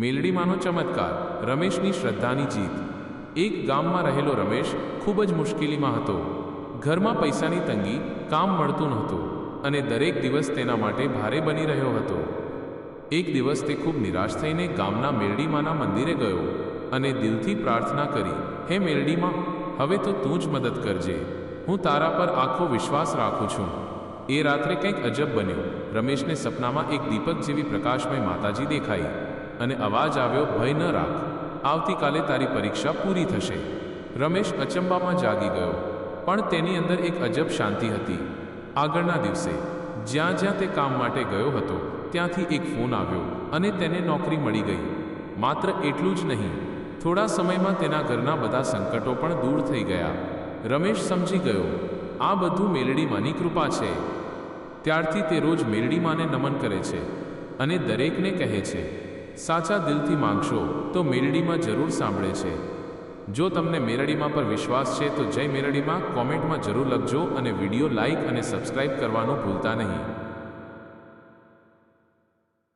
મેલડીમાંનો ચમત્કાર, રમેશની શ્રદ્ધાની જીત। એક ગામમાં રહેલો રમેશ ખૂબ જ મુશ્કેલીમાં હતો। ઘરમાં પૈસાની તંગી, કામ મળતું નહોતું અને દરેક દિવસ તેના માટે ભારે બની રહ્યો હતો। એક દિવસ તે ખૂબ નિરાશ થઈને ગામના મેલડીમાંના મંદિરે ગયો અને દિલથી પ્રાર્થના કરી, હે મેલડીમાં, હવે તો તું જ મદદ કરજે। હું તારા પર આખો વિશ્વાસ રાખું છું। એ રાત્રે કંઈક અજબ બન્યું। રમેશને સપનામાં એક દીપક જેવી પ્રકાશમય માતાજી દેખાઈ અને અવાજ આવ્યો, ભય ન રાખ, આવતીકાલે તારી પરીક્ષા પૂરી થશે। રમેશ અચંબામાં જાગી ગયો, પણ તેની અંદર એક અજબ શાંતિ હતી। આગળના દિવસે જ્યાં જ્યાં તે કામ માટે ગયો હતો ત્યાંથી એક ફોન આવ્યો અને તેને નોકરી મળી ગઈ। માત્ર એટલું જ નહીં, થોડા સમયમાં તેના ઘરના બધા સંકટો પણ દૂર થઈ ગયા। રમેશ સમજી ગયો, આ બધું મેલડીમાંની કૃપા છે। ત્યારથી તે રોજ મેલડીમાંને નમન કરે છે અને દરેકને કહે છે, સાચા દિલથી માંગશો તો મેલડીમાં જરૂર સાંભળે છે। જો તમને મેલડીમાં પર વિશ્વાસ છે તો જય મેલડીમાં કોમેન્ટમાં જરૂર લખજો અને વિડીયો લાઈક અને સબસ્ક્રાઇબ કરવાનું ભૂલતા નહીં।